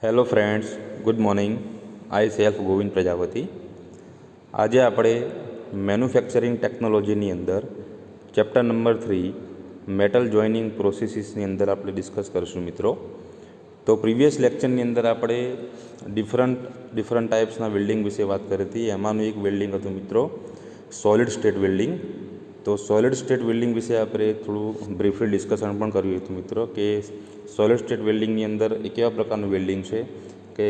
Hello friends, good morning. I self Govind Prajapati. આજે આપણે manufacturing ટેકનોલોજીની અંદર ચેપ્ટર નંબર 3 મેટલ જોઈનિંગ પ્રોસેસીસની અંદર આપણે ડિસ્કસ કરીશું મિત્રો. તો પ્રીવિયસ લેક્ચરની અંદર આપણે ડિફરન્ટ ટાઈપ્સના વેલ્ડિંગ વિશે વાત કરી હતી. એમાંનું એક વેલ્ડિંગ હતું મિત્રો સોલિડ સ્ટેટ વેલ્ડિંગ. તો સોલિડ સ્ટેટ વેલ્ડિંગ વિશે આપણે થોડું બ્રીફલી ડિસ્કશન પણ કર્યું હતું મિત્રો કે સોલિડ સ્ટેટ વેલ્ડિંગની અંદર એક એવા પ્રકારનું વેલ્ડિંગ છે કે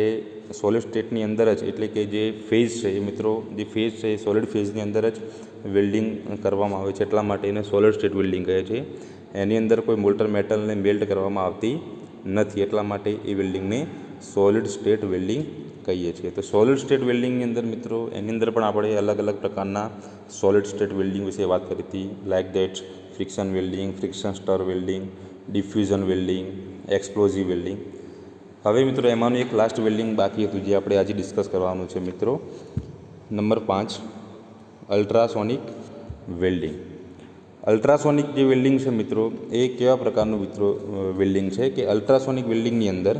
સોલિડ સ્ટેટની અંદર જ એટલે કે જે ફેઝ છે એ મિત્રો જે ફેઝ છે એ સોલિડ ફેઝની અંદર જ વેલ્ડિંગ કરવામાં આવે છે, એટલા માટે એને સોલિડ સ્ટેટ વેલ્ડિંગ કહે છે. એની અંદર કોઈ મોલ્ટર મેટલને મેલ્ટ કરવામાં આવતી નથી, એટલા માટે એ વેલ્ડિંગને સોલિડ સ્ટેટ વેલ્ડિંગ કહીએ છીએ. તો સોલિડ સ્ટેટ વેલ્ડિંગની અંદર મિત્રો એની અંદર પણ આપણે અલગ અલગ પ્રકારના સોલિડ સ્ટેટ વેલ્ડિંગ વિશે વાત કરી હતી. Like that friction welding, friction સ્ટર welding, diffusion welding, explosive welding. હવે મિત્રો એમાંનું એક લાસ્ટ વેલ્ડિંગ બાકી હતું જે આપણે આજે ડિસ્કસ કરવાનું છે મિત્રો. Number 5 ultrasonic welding. અલ્ટ્રાસોનિક જે વેલ્ડિંગ છે મિત્રો એ કેવા પ્રકારનું મિત્રો વેલ્ડિંગ છે કે અલ્ટ્રાસોનિક વેલ્ડિંગની અંદર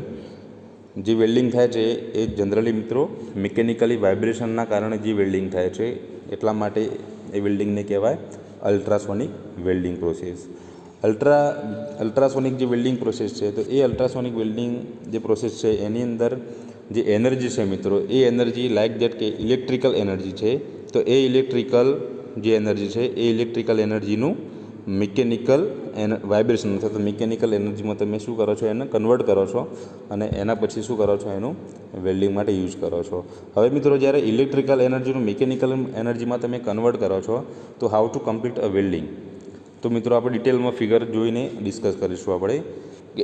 જે વેલ્ડિંગ થાય છે એ જનરલી મિત્રો મિકેનિકલી વાઇબ્રેશનના કારણે જે વેલ્ડિંગ થાય છે, એટલા માટે એ વેલ્ડિંગને કહેવાય અલ્ટ્રાસોનિક વેલ્ડિંગ પ્રોસેસ. અલ્ટ્રાસોનિક જે વેલ્ડિંગ પ્રોસેસ છે તો એ અલ્ટ્રાસોનિક વેલ્ડિંગ જે પ્રોસેસ છે એની અંદર જે એનર્જી છે મિત્રો એ એનર્જી લાઇક દેટ કે ઇલેક્ટ્રિકલ એનર્જી છે. તો એ ઇલેક્ટ્રિકલ જે એનર્જી છે એ ઇલેક્ટ્રિકલ એનર્જીનું મિકેનિકલ વાઇબ્રેશન અથવા તો મિકેનિકલ એનર્જીમાં તમે શું કરો છો, એને કન્વર્ટ કરો છો અને એના પછી શું કરો છો, એનું વેલ્ડિંગ માટે યુઝ કરો છો. હવે મિત્રો જ્યારે ઇલેક્ટ્રિકલ એનર્જીનું મિકેનિકલ એનર્જીમાં તમે કન્વર્ટ કરો છો તો how to complete a welding. તો મિત્રો આપણે ડિટેલમાં ફિગર જોઈને ડિસ્કસ કરીશું આપણે કે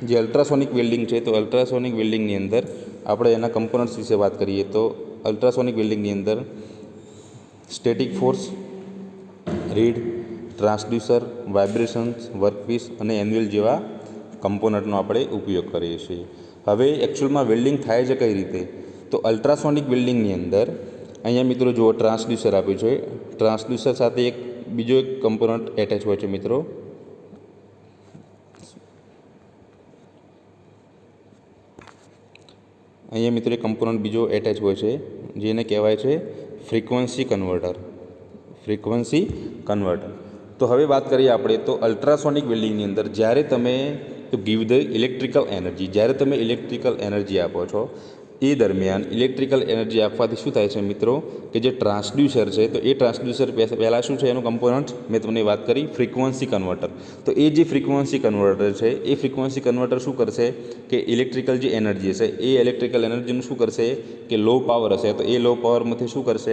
જે અલ્ટ્રાસોનિક વેલ્ડિંગ છે તો અલ્ટ્રાસોનિક વેલ્ડિંગની અંદર આપણે એના કમ્પોનન્ટ્સ વિશે વાત કરીએ તો અલ્ટ્રાસોનિક વેલ્ડિંગની અંદર static force, read, transducer, vibrations, workpiece અને એન્યુઅલ જેવા કમ્પોનન્ટનો આપણે ઉપયોગ કરીએ છીએ. હવે એકચ્યુઅલમાં વેલ્ડિંગ થાય છે કઈ રીતે? તો અલ્ટ્રાસોનિક વેલ્ડિંગની અંદર અહીંયા મિત્રો જુઓ ટ્રાન્સડ્યુસર આપ્યું છે. ટ્રાન્સડ્યુસર સાથે બીજો એક કમ્પોનન્ટ એટેચ હોય છે મિત્રો. અહીંયા મિત્રો એક કમ્પોનન્ટ બીજો એટેચ હોય છે જેને કહેવાય છે ફ્રીક્વન્સી કન્વર્ટર. Frequency converter. તો હવે વાત કરીએ આપણે તો અલ્ટ્રાસોનિક વેલ્ડિંગની અંદર જ્યારે તમે તો ગીવ ધ ઇલેક્ટ્રિકલ એનર્જી, જ્યારે તમે ઇલેક્ટ્રિકલ એનર્જી આપો છો એ દરમિયાન ઇલેક્ટ્રિકલ એનર્જી આપવાથી શું થાય છે મિત્રો કે જે ટ્રાન્સડ્યુસર છે તો એ ટ્રાન્સડ્યુસર પહેલાં શું છે એનું કમ્પોનન્ટ મેં તમને વાત કરી ફ્રીક્વન્સી કન્વર્ટર. તો એ જે ફ્રીક્વન્સી કન્વર્ટર છે એ ફ્રીક્વન્સી કન્વર્ટર શું કરશે કે ઇલેક્ટ્રિકલ જે એનર્જી હશે એ ઇલેક્ટ્રિકલ એનર્જીનું શું કરશે કે લો પાવર હશે તો એ લો પાવરમાંથી શું કરશે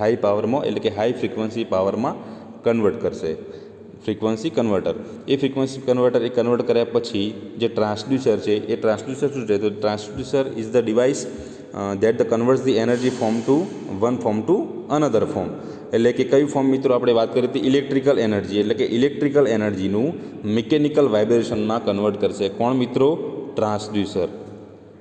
હાઈ પાવરમાં એટલે કે હાઈ ફ્રીક્વન્સી પાવરમાં કન્વર્ટ કરશે. ફ્રીક્વન્સી કન્વર્ટર એ ફ્રીક્વન્સી કન્વર્ટર એ કન્વર્ટ કર્યા પછી જે ટ્રાન્સડ્યુસર છે એ ટ્રાન્સડ્યુસર શું છે તો transducer is the device that the converts the energy form to one form to another form. એટલે કે કઈ ફોર્મ મિત્રો આપણે વાત કરી હતી ઇલેક્ટ્રિકલ એનર્જી, એટલે કે ઇલેક્ટ્રિકલ એનર્જીનું મિકેનિકલ વાઇબ્રેશનમાં કન્વર્ટ કરશે. કોણ મિત્રો? ટ્રાન્સડ્યુસર.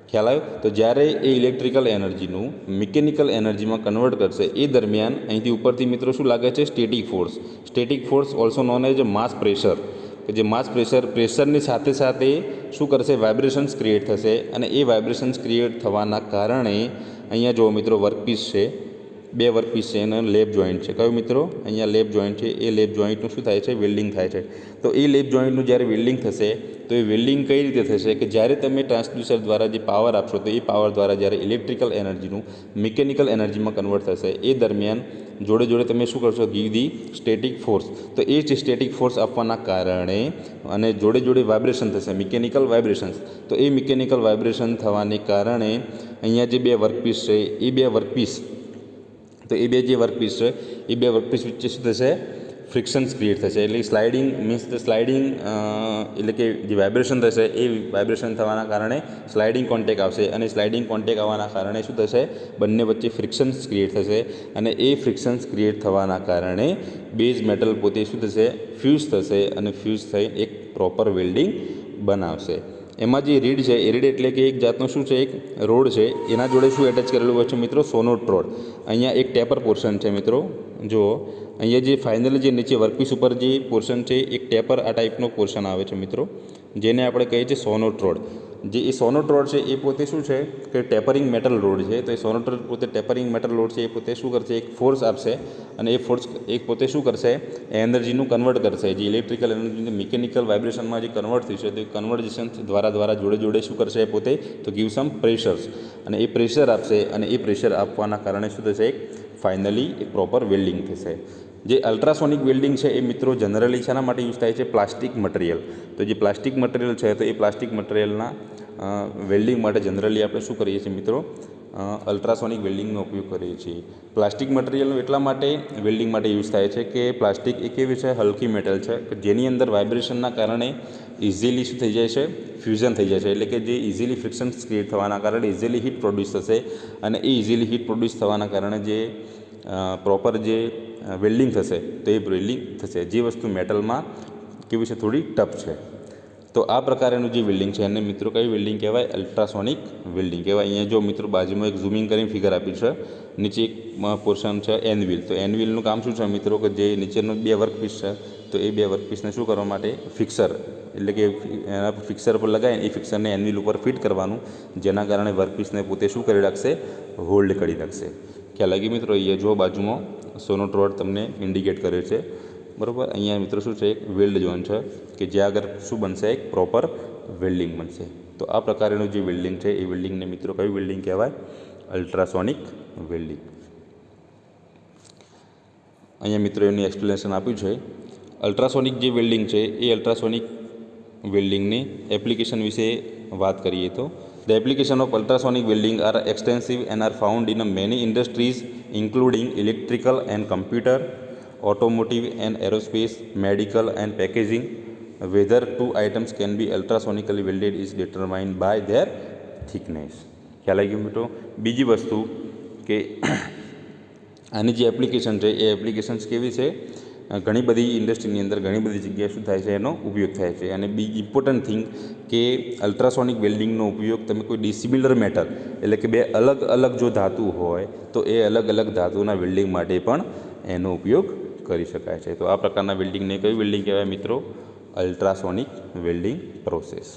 ખ્યાલ આવ્યો? તો જ્યારે એ ઇલેક્ટ્રિકલ એનર્જીનું મિકેનિકલ એનર્જીમાં કન્વર્ટ કરશે એ દરમિયાન અહીંથી ઉપરથી મિત્રો શું લાગે છે static force. Static force also known as mass pressure, કે જે માસ પ્રેશરની સાથે સાથે શું કરશે વાઇબ્રેશન્સ ક્રિએટ થશે અને એ વાઇબ્રેશન્સ ક્રિએટ થવાના કારણે અહીંયા જુઓ મિત્રો વર્કપીસ છે, બે વર્કપીસ છે અને લેપ જોઈન્ટ છે. કયું મિત્રો? અહીંયા લેપ જોઈન્ટ છે. એ લેપ જોઈન્ટનું શું થાય છે વેલ્ડિંગ થાય છે. તો એ લેપ જોઈન્ટનું જ્યારે વેલ્ડિંગ થશે તો એ વેલ્ડિંગ કઈ રીતે થશે કે જ્યારે તમે ટ્રાન્સડ્યુસર દ્વારા જે પાવર આપશો તો એ પાવર દ્વારા જ્યારે ઇલેક્ટ્રિકલ એનર્જીનું મિકેનિકલ એનર્જીમાં કન્વર્ટ થશે એ દરમિયાન જોડે જોડે તમે શું કરશો ગીવ ધી સ્ટેટિક ફોર્સ. તો એ જે સ્ટેટિક ફોર્સ આપવાના કારણે અને જોડે જોડે વાઇબ્રેશન થશે મિકેનિકલ વાઇબ્રેશન્સ. તો એ મિકેનિકલ વાઇબ્રેશન થવાને કારણે અહીંયા જે બે વર્કપીસ છે એ બે વર્કપીસ તો એ બે જે વર્કપીસ છે એ બે વર્કપીસ વચ્ચે શું થશે ફ્રિક્શન્સ ક્રિએટ થશે. એટલે સ્લાઇડિંગ મીન્સ ધ સ્લાઇડિંગ એટલે કે જે વાઇબ્રેશન થશે એ વાઇબ્રેશન થવાના કારણે સ્લાઇડિંગ કોન્ટેક આવશે અને સ્લાઇડિંગ કોન્ટેક આવવાના કારણે શું થશે બંને વચ્ચે ફ્રિક્શન્સ ક્રિએટ થશે અને એ ફ્રિક્શન્સ ક્રિએટ થવાના કારણે બેઝ મેટલ પોતે શું થશે ફ્યુઝ થશે અને ફ્યુઝ થઈ એક પ્રોપર વેલ્ડિંગ બનાવશે. એમાં જે રીડ છે એ રીડ એટલે કે એક જાતનો શું છે એક રોડ છે એના જોડે શું એટેચ કરેલું હોય છે મિત્રો સોનોટ રોડ. અહીંયા એક ટેપર પોર્શન છે મિત્રો. જુઓ અહીંયા જે ફાઇનલી જે નીચે વર્કપીસ ઉપર જે પોર્શન છે એક ટેપર આ ટાઈપનો પોર્શન આવે છે મિત્રો જેને આપણે કહીએ છીએ સોનોટ રોડ. જે એ સોનોટ રોડ છે એ પોતે શું છે કે ટેપરિંગ મેટલ રોડ છે. તો એ સોનોટ રોડ પોતે ટેપરિંગ મેટલ રોડ છે એ પોતે શું કરશે, એક ફોર્સ આપશે અને એ ફોર્સ એ પોતે શું કરશે, એનર્જીનું કન્વર્ટ કરશે. જે ઇલેક્ટ્રિકલ એનર્જીને મિકેનિકલ વાઇબ્રેશનમાં જે કન્વર્ટ થયું છે તો એ કન્વર્ઝેશન દ્વારા જોડે શું કરશે એ પોતે, તો ગીવ સમ પ્રેશર્સ, અને એ પ્રેશર આપશે અને એ પ્રેશર આપવાના કારણે શું થશે, એક ફાઇનલી એક પ્રોપર વેલ્ડિંગ થશે. જે અલ્ટ્રાસોનિક વેલ્ડિંગ છે એ મિત્રો જનરલી શાના માટે યુઝ થાય છે, પ્લાસ્ટિક મટીરિયલ. તો જે પ્લાસ્ટિક મટીરિયલ છે તો એ પ્લાસ્ટિક મટીરિયલના વેલ્ડિંગ માટે જનરલી આપણે શું કરીએ છીએ મિત્રો, અલ્ટ્રાસોનિક વેલ્ડિંગનો ઉપયોગ કરીએ છીએ. પ્લાસ્ટિક મટીરિયલનું એટલા માટે વેલ્ડિંગ માટે યુઝ થાય છે કે પ્લાસ્ટિક એક એવી છે હલકી મેટલ છે કે જેની અંદર વાઇબ્રેશનના કારણે ઇઝીલી શું થઈ જાય છે, ફ્યુઝન થઈ જાય છે. એટલે કે જે ઇઝીલી ફ્રિક્શન્સ ક્રિએટ થવાના કારણે ઇઝીલી હીટ પ્રોડ્યુસ થશે અને એ ઇઝીલી હીટ પ્રોડ્યુસ થવાના કારણે જે પ્રોપર જે વેલ્ડિંગ થશે તો એ વેલ્ડિંગ થશે. જે વસ્તુ મેટલમાં કેવી છે, થોડી ટફ છે. તો આ પ્રકારનું જે વેલ્ડિંગ છે એને મિત્રો કઈ વેલ્ડિંગ કહેવાય, અલ્ટ્રાસોનિક વેલ્ડિંગ કહેવાય. અહીંયા જો મિત્રો બાજુમાં એક ઝૂમિંગ કરીને ફિગર આપી છે, નીચે એક પોર્શન છે એનવિલ. તો એનવિલનું કામ શું છે મિત્રો, કે જે નીચેનું 2 વર્કપીસ છે તો એ 2 વર્કપીસને શું કરવા માટે, ફિક્સર એટલે કે એના ફિક્સર પર લગાવીને એ ફિક્સરને એનવિલ ઉપર ફિટ કરવાનું, જેના કારણે વર્કપીસને પોતે શું કરી રાખશે, હોલ્ડ કરી રાખશે. ખ્યાલ લાગી મિત્રો. અહીંયા જો બાજુમાં સોનોટ રોડ તમને ઇન્ડિકેટ કરે છે, બરાબર. અહીંયા મિત્રો શું છે, એક વેલ્ડ ઝોન છે કે જ્યાં આગળ શું બનશે, એક પ્રોપર વેલ્ડિંગ બનશે. તો આ પ્રકારનું જે વેલ્ડિંગ છે એ વેલ્ડિંગને મિત્રો કયું વેલ્ડિંગ કહેવાય, અલ્ટ્રાસોનિક વેલ્ડિંગ. અહીંયા મિત્રો એની એક્સપ્લેનેશન આપ્યું છે. અલ્ટ્રાસોનિક જે વેલ્ડિંગ છે એ અલ્ટ્રાસોનિક વેલ્ડિંગની એપ્લિકેશન વિશે વાત કરીએ તો the application of ultrasonic welding are extensive and are found in many industries including electrical and computer, automotive and aerospace, medical and packaging. Whether 2 items can be ultrasonically welded is determined by their thickness. ખ્યાલ આવી ગયો મિત્રો. બીજી વસ્તુ કે આની જે application છે એ એપ્લિકેશન્સ કેવી છે, ઘણી બધી ઇન્ડસ્ટ્રીની અંદર ઘણી બધી જગ્યાએ શું થાય છે, એનો ઉપયોગ થાય છે. અને બીજી ઇમ્પોર્ટન્ટ થિંગ કે અલ્ટ્રાસોનિક વેલ્ડિંગનો ઉપયોગ તમે કોઈ ડિસિમિલર મેટલ એટલે કે 2 અલગ અલગ જો ધાતુ હોય તો એ અલગ અલગ ધાતુના વેલ્ડિંગ માટે પણ એનો ઉપયોગ કરી શકાય છે. તો આ પ્રકારના વેલ્ડિંગને કઈ વેલ્ડિંગ કહેવાય મિત્રો, અલ્ટ્રાસોનિક વેલ્ડિંગ પ્રોસેસ.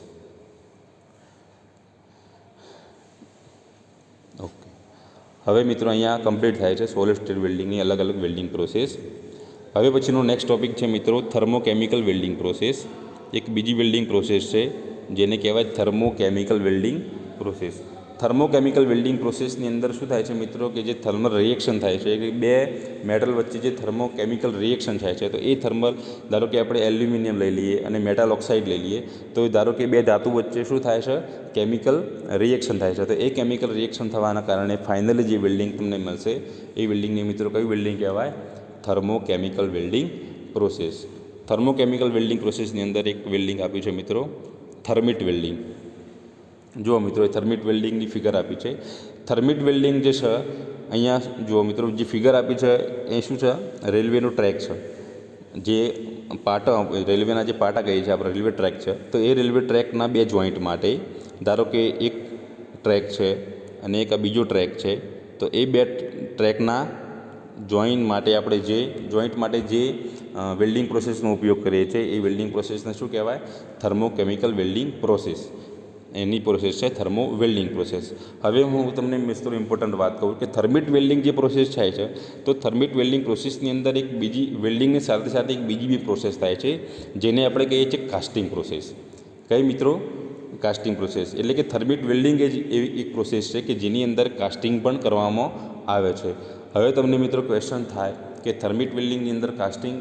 ઓકે, હવે મિત્રો અહીંયા કમ્પ્લીટ થાય છે સોલિડ સ્ટેટ વેલ્ડિંગની અલગ અલગ વેલ્ડિંગ પ્રોસેસ. હવે પછીનો નેક્સ્ટ ટોપિક છે મિત્રો થર્મોકેમિકલ વેલ્ડિંગ પ્રોસેસ. એક બીજી વેલ્ડિંગ પ્રોસેસ છે જેને કહેવાય થર્મોકેમિકલ વેલ્ડિંગ પ્રોસેસ. થર્મોકેમિકલ વેલ્ડિંગ પ્રોસેસની અંદર શું થાય છે મિત્રો, કે જે થર્મલ રિએક્શન થાય છે, કે 2 મેટલ વચ્ચે જે થર્મોકેમિકલ રિએક્શન થાય છે તો એ થર્મલ, ધારો કે આપણે એલ્યુમિનિયમ લઈ લઈએ અને મેટલ ઓક્સાઇડ લઈ લઈએ, તો ધારો કે 2 ધાતુ વચ્ચે શું થાય છે, કેમિકલ રિએક્શન થાય છે. તો એ કેમિકલ રિએક્શન થવાના કારણે ફાઇનલી જે વેલ્ડિંગ તમને મળશે એ વેલ્ડિંગને મિત્રો કઈ વેલ્ડિંગ કહેવાય, થર્મોકેમિકલ વેલ્ડિંગ પ્રોસેસ. થર્મોકેમિકલ વેલ્ડિંગ પ્રોસેસની અંદર એક વેલ્ડિંગ આપ્યું છે મિત્રો, થર્મિટ વેલ્ડિંગ. જુઓ મિત્રો એ થર્મિટ વેલ્ડિંગની ફિગર આપી છે. થર્મિટ વેલ્ડિંગ જે છે અહીંયા જુઓ મિત્રો, જે ફિગર આપી છે એ શું છે, રેલવેનો ટ્રેક છે. જે પાટા, રેલવેના જે પાટા કહીએ છીએ આપણે, રેલવે ટ્રેક છે. તો એ રેલવે ટ્રેકના 2 જોઈન્ટ માટે, ધારો કે એક ટ્રેક છે અને એક આ બીજો ટ્રેક છે, તો એ 2 ટ્રેકના જોઈન્ટ માટે આપણે જે જોઈન્ટ માટે જે વેલ્ડિંગ પ્રોસેસનો ઉપયોગ કરીએ છીએ એ વેલ્ડિંગ પ્રોસેસને શું કહેવાય, થર્મોકેમિકલ વેલ્ડિંગ પ્રોસેસ. એની પ્રોસેસ છે થર્મો વેલ્ડિંગ પ્રોસેસ. હવે હું તમને મિત્રો ઇમ્પોર્ટન્ટ વાત કહું કે થર્મિટ વેલ્ડિંગ જે પ્રોસેસ થાય છે, તો થર્મિટ વેલ્ડિંગ પ્રોસેસની અંદર એક બીજી વેલ્ડિંગની સાથે સાથે એક બીજી બી પ્રોસેસ થાય છે જેને આપણે કહીએ છીએ કાસ્ટિંગ પ્રોસેસ. કઈ મિત્રો, કાસ્ટિંગ પ્રોસેસ. એટલે કે થર્મિટ વેલ્ડિંગ એ જ એવી એક પ્રોસેસ છે કે જેની અંદર કાસ્ટિંગ પણ કરવામાં આવે છે. હવે તમને મિત્રો ક્વેશ્ચન થાય કે થર્મિટ વેલ્ડિંગની અંદર કાસ્ટિંગ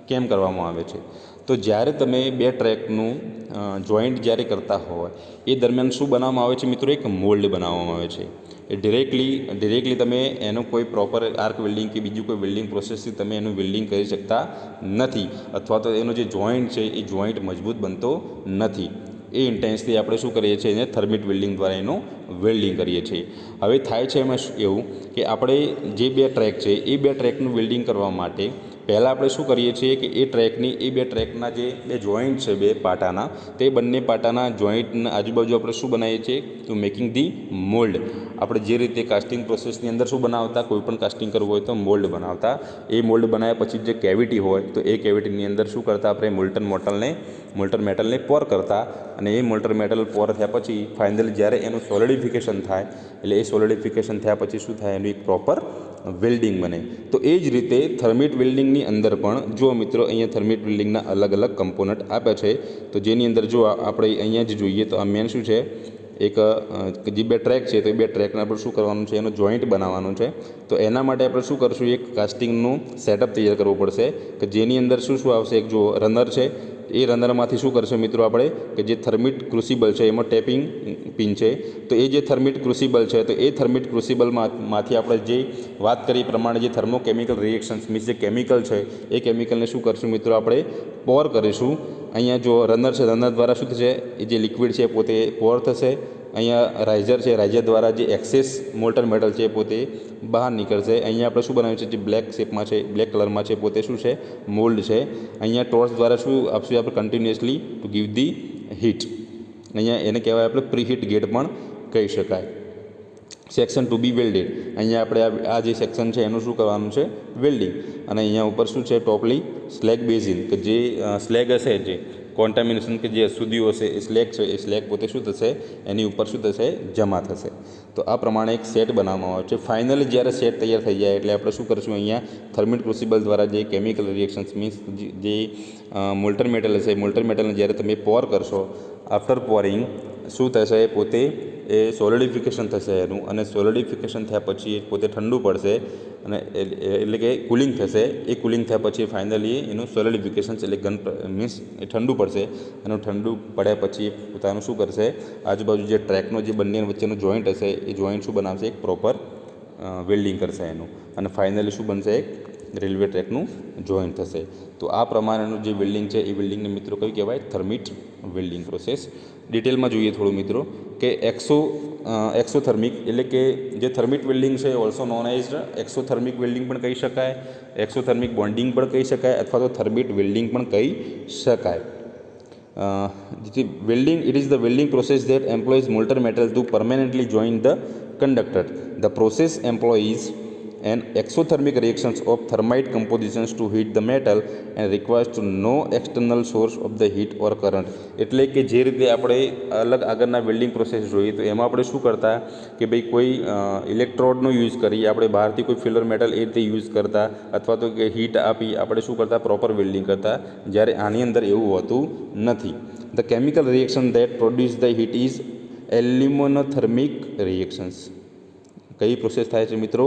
કેમ કરવામાં આવે છે, તો જ્યારે તમે 2 ટ્રેકનું જોઈન્ટ જ્યારે કરતા હોય એ દરમિયાન શું બનાવવામાં આવે છે મિત્રો, એક મોલ્ડ બનાવવામાં આવે છે. એ ડિરેક્ટલી તમે એનું કોઈ પ્રોપર આર્ક વેલ્ડિંગ કે બીજું કોઈ વેલ્ડિંગ પ્રોસેસથી તમે એનું વેલ્ડિંગ કરી શકતા નથી, અથવા તો એનો જે જોઈન્ટ છે એ જોઈન્ટ મજબૂત બનતો નથી. એ ઇન્ટેન્સથી આપણે શું કરીએ છીએ, એને થર્મિટ વેલ્ડિંગ દ્વારા એનું વેલ્ડિંગ કરીએ છીએ. હવે થાય છે એમાં એવું કે આપણે જે 2 ટ્રેક છે એ 2 ટ્રેકનું વેલ્ડિંગ કરવા માટે પહેલાં આપણે શું કરીએ છીએ કે એ ટ્રેકની એ 2 ટ્રેકના જે 2 જોઈન્ટ છે 2 પાટાના, તે બંને પાટાના જોઈન્ટના આજુબાજુ આપણે શું બનાવીએ છીએ, તો મેકિંગ ધી મોલ્ડ. આપણે જે રીતે કાસ્ટિંગ પ્રોસેસની અંદર શું બનાવતા, કોઈ પણ કાસ્ટિંગ કરવું હોય તો મોલ્ડ બનાવતા. એ મોલ્ડ બનાવ્યા પછી જે કેવિટી હોય તો એ કેવિટીની અંદર શું કરતા, આપણે મોલ્ટન મોટલને મોલ્ટર મેટલને પોર કરતા, અને એ મોલ્ટર મેટલ પોર થયા પછી ફાઇનલી જ્યારે એનું સોલિડિફિકેશન થાય, એટલે એ સોલિડિફિકેશન થયા પછી શું થાય, એનું એક પ્રોપર વેલ્ડિંગ બને. તો એ જ રીતે થર્મિટ વેલ્ડિંગની અંદર પણ જો મિત્રો અહીંયા થર્મિટ વેલ્ડિંગના અલગ અલગ કમ્પોનન્ટ આપ્યા છે. તો જેની અંદર જો આપણે અહીંયા જ જોઈએ તો આ મેન શું છે, એક જે બે ટ્રેક છે, તો એ બે ટ્રેકના પર શું કરવાનું છે, એનો જોઈન્ટ બનાવવાનું છે. તો એના માટે આપણે શું કરશું, એક કાસ્ટિંગનું સેટઅપ તૈયાર કરવું પડશે કે જેની અંદર શું શું આવશે. એક જો રનર છે, એ રનરમાંથી શું કરશે મિત્રો આપણે, કે જે થર્મિટ ક્રુસિબલ છે એમાં ટેપિંગ પિન છે. તો એ જે થર્મિટ ક્રુસિબલ છે, તો એ થર્મિટ ક્રુસિબલમાંથી આપણે જે વાત કરી પ્રમાણે જે થર્મોકેમિકલ રિએક્શન્સ મીન્સ જે કેમિકલ છે, એ કેમિકલને શું કરશું મિત્રો, આપણે પોર કરીશું. અહીંયા જો રનર છે, રનર દ્વારા શું થશે, એ જે લિક્વિડ છે પોતે પોર થશે. અહીંયા રાઇઝર છે, રાઇઝર દ્વારા જે એક્સેસ મોલ્ટર મેટલ છે પોતે બહાર નીકળશે. અહીંયા આપણે શું બનાવ્યું છે, જે બ્લેક શેપમાં છે, બ્લેક કલરમાં છે, પોતે શું છે, મોલ્ડ છે. અહીંયા ટોર્ચ દ્વારા શું આપશું આપણે, continuously two give the heat. અહીંયા એને કહેવાય આપણે પ્રીહીટ ગેટ પણ કહી શકાય. સેક્શન ટુ બી વેલ્ડેડ, અહીંયા આપણે આ જે સેક્શન છે એનું શું કરવાનું છે, વેલ્ડિંગ. અને અહીંયા ઉપર શું છે, ટોપલી સ્લેગ બેઝિન, કે જે સ્લેગ હશે, જે કોન્ટામિનેશન કે જે અશુદ્ધિઓ હશે એ સ્લેગ છે, એ સ્લેગ પોતે શું થશે, એની ઉપર શું થશે, જમા થશે. તો આ પ્રમાણે એક સેટ બનાવવામાં આવે છે. ફાઇનલી જ્યારે સેટ તૈયાર થઈ જાય એટલે આપણે શું કરીશું, અહીંયા થર્મિટ ક્રુસિબલ દ્વારા જે કેમિકલ રિએક્શન્સ મીન્સ જે મોલ્ટર મેટલ હશે, મોલ્ટર મેટલને જ્યારે તમે પોર કરશો, આફ્ટર પોરિંગ શું થશે, પોતે એ સોલિડિફિકેશન થશે એનું, અને સોલિડિફિકેશન થયા પછી એ પોતે ઠંડુ પડશે, અને એટલે કે કુલિંગ થશે. એ કુલિંગ થયા પછી ફાઇનલી એનું સોલિડિફિકેશન એટલે ગન મીન્સ એ ઠંડુ પડશે. અને ઠંડુ પડ્યા પછી પોતાનું શું કરશે, આજુબાજુ જે ટ્રેકનો જે બંને વચ્ચેનો જોઈન્ટ હશે, એ જોઈન્ટ શું બનાવશે, એક પ્રોપર વેલ્ડિંગ કરશે એનું, અને ફાઇનલી શું બનશે, એક રેલવે ટ્રેકનું જોઈન્ટ થશે. તો આ પ્રમાણેનું જે વેલ્ડિંગ છે, એ વેલ્ડિંગને મિત્રો કયું કહેવાય, થર્મિટ વેલ્ડિંગ પ્રોસેસ. ડિટેલમાં જોઈએ થોડું મિત્રો, કે એક્સોથર્મિક એટલે કે જે થર્મિટ વેલ્ડિંગ છે, ઓલ્સો નોન એઝ એક્સોથર્મિક વેલ્ડિંગ પણ કહી શકાય, એક્સોથર્મિક બોન્ડિંગ પણ કહી શકાય, અથવા તો થર્મિટ વેલ્ડિંગ પણ કહી શકાય. Welding, it is the welding process that employs molten metal to permanently join the conductor. The process employs an exothermic reactions of thermite compositions to heat the metal and requires to no external source of the heat or current. એટલે કે જે રીતે આપણે અલગ આગળના welding process જોઈએ તો એમાં આપણે શું કરતા કે ભાઈ કોઈ ઇલેક્ટ્રોડનો યુઝ કરી, આપણે બહારથી કોઈ ફિલર મેટલ એ રીતે યુઝ કરતા, અથવા તો કે હીટ આપી આપણે શું કરતા, પ્રોપર વેલ્ડિંગ કરતા. જ્યારે આની અંદર એવું હોતું નથી. The chemical reaction that produce the heat is aluminothermic reactions. કઈ પ્રોસેસ થાય છે મિત્રો,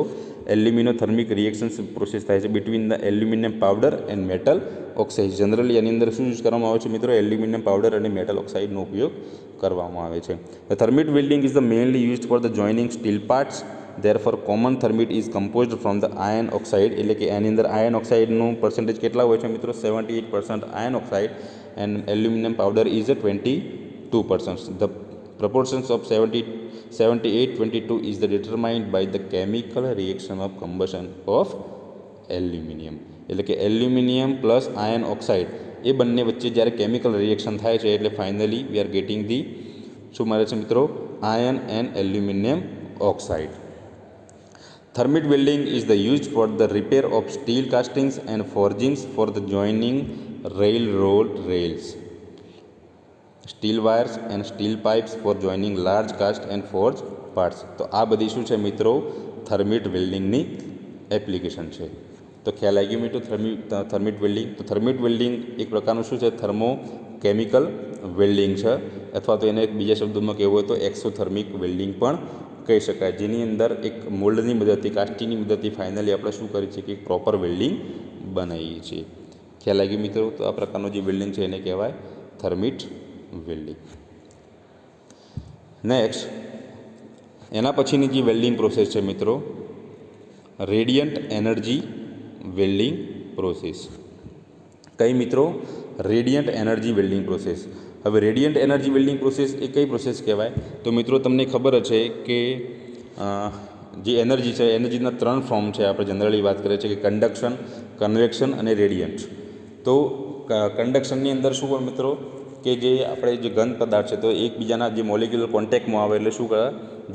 એલ્યુમિનોથર્મિક રિએક્શન્સ પ્રોસેસ થાય છે between the aluminium powder and metal oxide. Generally એની અંદર શું યુઝ કરવામાં આવે છે મિત્રો, એલ્યુમિનિયમ પાવડર અને મેટલ ઓક્સાઇડનો ઉપયોગ કરવામાં આવે છે. The thermit welding is the mainly used for the joining steel parts. Therefore common thermit is composed from the iron oxide, એટલે કે એની અંદર આયર્ન ઓક્સાઇડનું પર્સન્ટેજ કેટલા હોય છે મિત્રો, 78% iron oxide, and aluminum powder is a 22%. The proportions of 78-22 is determined by the chemical reaction of combustion of aluminium. એટલે કે aluminium plus iron oxide એ બંને વચ્ચે જ્યારે કેમિકલ રિએક્શન થાય છે એટલે finally we are getting the શું મળે છે મિત્રો, iron and aluminium oxide. Thermit welding is the used for the repair of steel castings and forgings for the joining railroad rails, steel wires and steel pipes for joining large cast and forged parts. તો આ બધી શું છે મિત્રો, થર્મિટ વેલ્ડિંગની application છે. તો ખ્યાલ આવી ગયો મિત્રો થર્મિટ વેલ્ડિંગ. તો થર્મિટ વેલ્ડિંગ એક પ્રકારનું શું છે, થર્મો કેમિકલ વેલ્ડિંગ છે, અથવા તો એને બીજા શબ્દોમાં કહેવું હોય તો એક્સોથર્મિક વેલ્ડિંગ પણ કહી શકાય, જેની અંદર એક મોલ્ડની મદદથી, કાસ્ટિંગની મદદથી ફાઇનલી આપણે શું કરીએ છીએ કે એક પ્રોપર વેલ્ડિંગ બનાવીએ છીએ. ખ્યાલ લાગી મિત્રો. તો આ પ્રકારનું જે વેલ્ડિંગ છે એને કહેવાય થર્મિટ વેલ્ડિંગ. નેક્સ્ટ એના પછીની જે વેલ્ડિંગ પ્રોસેસ છે મિત્રો, રેડિયન્ટ એનર્જી વેલ્ડિંગ પ્રોસેસ. કઈ મિત્રો, રેડિયન્ટ એનર્જી વેલ્ડિંગ પ્રોસેસ. હવે રેડિયન્ટ એનર્જી વેલ્ડિંગ પ્રોસેસ એ કઈ પ્રોસેસ કહેવાય, તો મિત્રો તમને ખબર છે કે જે એનર્જી છે, એનર્જીના 3 ફોર્મ છે. આપણે જનરલી વાત કરીએ છીએ કે કન્ડક્શન, કન્વેક્શન અને રેડિયન્ટ. તો કન્ડક્શનની અંદર શું હોય મિત્રો, કે જે આપણે જે ઘન પદાર્થ છે તો એકબીજાના જે મોલિક્યુલર કોન્ટેક્ટમાં આવે એટલે શું કરે,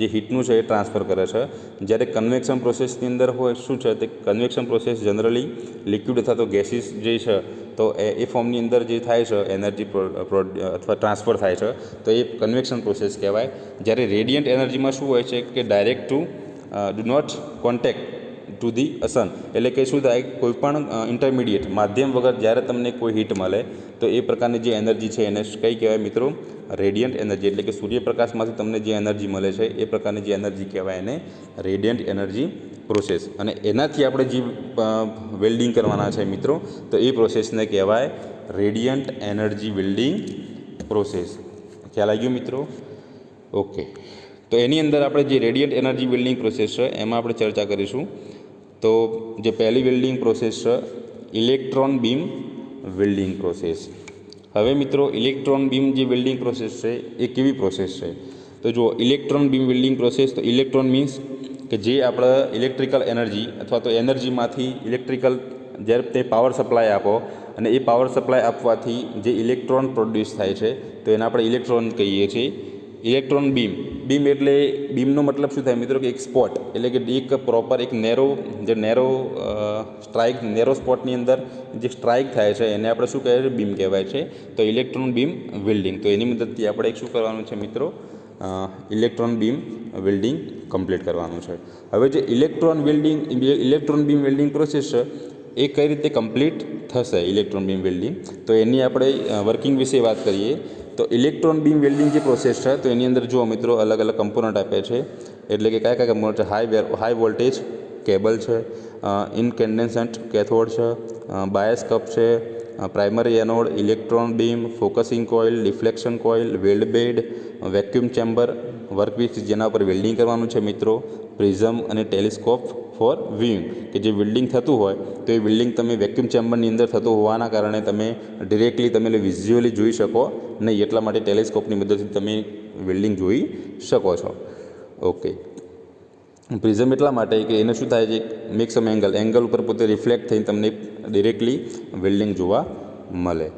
જે હીટનું છે એ ટ્રાન્સફર કરે છે. જ્યારે કન્વેક્શન પ્રોસેસની અંદર હોય શું છે તે કન્વેક્શન પ્રોસેસ જનરલી લિક્વિડ અથવા તો ગેસીસ જે છે તો એ ફોર્મની અંદર જે થાય છે એનર્જી અથવા ટ્રાન્સફર થાય છે તો એ કન્વેક્શન પ્રોસેસ કહેવાય. જ્યારે રેડિયન્ટ એનર્જીમાં શું હોય છે કે direct to do not contact to the sun, એટલે કે શું થાય, કોઈ પણ ઇન્ટરમીડિયેટ માધ્યમ વગર જ્યારે તમને કોઈ હીટ મળે તો એ પ્રકારની જે એનર્જી છે એને કઈ કહેવાય મિત્રો, રેડિયન્ટ એનર્જી. એટલે કે સૂર્યપ્રકાશમાંથી તમને જે એનર્જી મળે છે એ પ્રકારની જે એનર્જી કહેવાય એને રેડિયન્ટ એનર્જી પ્રોસેસ. અને એનાથી આપણે જે વેલ્ડિંગ કરવાના છે મિત્રો તો એ પ્રોસેસને કહેવાય રેડિયન્ટ એનર્જી વેલ્ડિંગ પ્રોસેસ. ખ્યાલ આવી ગયો મિત્રો? ઓકે, તો એની અંદર આપણે જે રેડિયન્ટ એનર્જી વેલ્ડિંગ પ્રોસેસ છે એમાં આપણે ચર્ચા કરીશું. તો જે પહેલી વેલ્ડિંગ પ્રોસેસ છે ઇલેક્ટ્રોન બીમ વેલ્ડિંગ પ્રોસેસ. હવે મિત્રો ઇલેક્ટ્રોન બીમ જે વેલ્ડિંગ પ્રોસેસ છે એ કેવી પ્રોસેસ છે? તો જુઓ, ઇલેક્ટ્રોન બીમ વેલ્ડિંગ પ્રોસેસ, તો ઇલેક્ટ્રોન મીન્સ કે જે આપણે ઇલેક્ટ્રિકલ એનર્જી અથવા તો એનર્જીમાંથી ઇલેક્ટ્રિકલ જ્યારે તે પાવર સપ્લાય આપો અને એ પાવર સપ્લાય આપવાથી જે ઇલેક્ટ્રોન પ્રોડ્યુસ થાય છે તો એને આપણે ઇલેક્ટ્રોન કહીએ છીએ. ઇલેક્ટ્રોન બીમ, બીમ એટલે બીમનો મતલબ શું થાય મિત્રો કે એક સ્પોટ, એટલે કે એક પ્રોપર એક નેરો સ્ટ્રાઇક, નેરો સ્પોટની અંદર જે સ્ટ્રાઇક થાય છે એને આપણે શું કહેવાય છે, બીમ કહેવાય છે. તો ઇલેક્ટ્રોન બીમ વેલ્ડિંગ, તો એની મદદથી આપણે શું કરવાનું છે મિત્રો, ઇલેક્ટ્રોન બીમ વેલ્ડિંગ કમ્પ્લીટ કરવાનું છે. હવે જે ઇલેક્ટ્રોન બીમ વેલ્ડિંગ પ્રોસેસ છે એ કઈ રીતે કમ્પ્લીટ થશે ઇલેક્ટ્રોન બીમ વેલ્ડિંગ, તો એની આપણે વર્કિંગ વિશે વાત કરીએ. તો ઇલેક્ટ્રોન બીમ વેલ્ડિંગ જે પ્રોસેસ છે તો એની અંદર જુઓ મિત્રો અલગ અલગ કમ્પોનન્ટ આપ્યા છે. એટલે કે કયા કમ્પોનન્ટ છે, હાઈ વોલ્ટેજ કેબલ છે, ઇનકેન્ડેસન્ટ કેથોડ છે, બાયસ કપ છે, primary anode, electron beam, focusing coil, deflection coil, weld bed, vacuum chamber, workpiece જેના પર વેલ્ડિંગ કરવાનું છે મિત્રો, પ્રિઝમ અને ટેલિસ્કોપ ફોર વ્યુઇંગ, કે જે વેલ્ડિંગ થતું હોય તો એ વેલ્ડિંગ તમે વેક્યુમ ચેમ્બરની અંદર થતું હોવાના કારણે તમે ડિરેક્ટલી તમે વિઝ્યુઅલી જોઈ શકો નહીં, એટલા માટે ટેલિસ્કોપની મદદથી તમે વેલ્ડિંગ જોઈ શકો છો. ઓકે, પ્રિઝમ એટલા માટે કે એને શું થાય છે, મેક્સમ એંગલ ઉપર પોતે રિફ્લેક્ટ થઈને તમને ડિરેક્ટલી વેલ્ડિંગ જોવા મળે.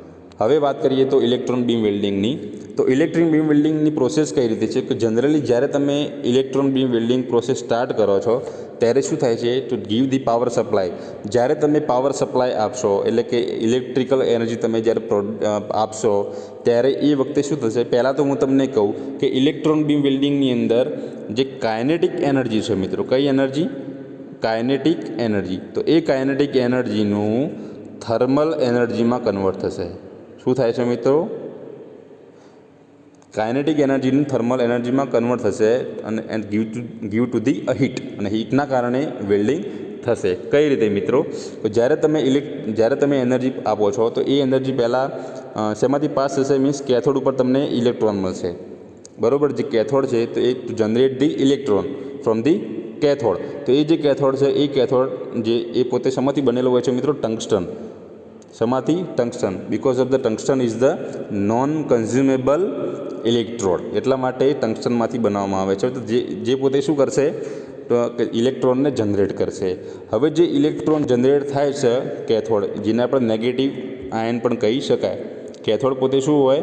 હવે વાત કરીએ તો ઇલેક્ટ્રોન બીમ વેલ્ડિંગની. તો ઇલેક્ટ્રોન બીમ વેલ્ડિંગની પ્રોસેસ કઈ રીતે છે કે જનરલી જ્યારે તમે electron beam welding process start કરો છો ત્યારે શું થાય છે, two give the power supply, જ્યારે તમે પાવર સપ્લાય આપશો એટલે કે ઇલેક્ટ્રિકલ એનર્જી તમે જ્યારે આપશો ત્યારે એ વખતે શું થશે, પહેલાં તો હું તમને કહું કે ઇલેક્ટ્રોન બીમ વેલ્ડિંગની અંદર જે કાઇનેટિક એનર્જી છે મિત્રો, કઈ એનર્જી, કાઇનેટિક એનર્જી, તો એ કાઇનેટિક એનર્જીનું થર્મલ એનર્જીમાં કન્વર્ટ થશે. શું થાય છે મિત્રો, કાઇનેટિક એનર્જીનું થર્મલ એનર્જીમાં કન્વર્ટ થશે અને and give to the heat, અને હીટના કારણે વેલ્ડિંગ થશે. કઈ રીતે મિત્રો, તો જ્યારે તમે એનર્જી આપો છો તો એ એનર્જી પહેલાં શેમાંથી પાસ થશે, મીન્સ કેથોડ ઉપર તમને ઇલેક્ટ્રોન મળશે, બરાબર. જે કેથોડ છે તો એ to generate the electron from the cathode, તો એ જે કેથોડ છે એ કેથોડ જે એ પોતે શેમાંથી બનેલો હોય છે મિત્રો, ટંગસ્ટન. શેમાંથી, tungsten, because of the tungsten is the non consumable electrode, એટલા માટે ટંગસ્ટનમાંથી બનાવવામાં આવે છે. તો જે પોતે શું કરશે, તો ઇલેક્ટ્રોનને જનરેટ કરશે. હવે જે ઇલેક્ટ્રોન જનરેટ થાય છે કેથોડ, જેને આપણે નેગેટિવ આયન પણ કહી શકાય, કેથોડ પોતે શું હોય,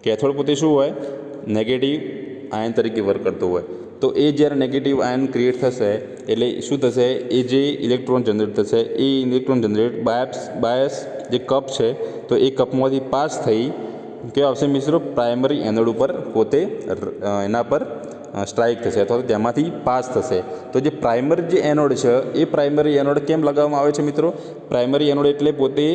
કેથોડ પોતે શું હોય, નેગેટિવ આયન તરીકે વર્ક કરતો હોય. તો એ જ્યારે નેગેટિવ આયન ક્રિએટ થશે એટલે શું થશે, એ જે ઇલેક્ટ્રોન જનરેટ થશે એ ઇલેક્ટ્રોન જનરેટ બાયસ જે કપ છે તો એ કપમાંથી પાસ થઈ કેવા આવશે મિત્રો, પ્રાઇમરી એનોડ ઉપર પોતે એના પર સ્ટ્રાઇક થશે અથવા તો તેમાંથી પાસ થશે. તો જે પ્રાઇમરી જે એનોડ છે એ પ્રાઇમરી એનોડ કેમ લગાવવામાં આવે છે મિત્રો, પ્રાઇમરી એનોડ એટલે પોતે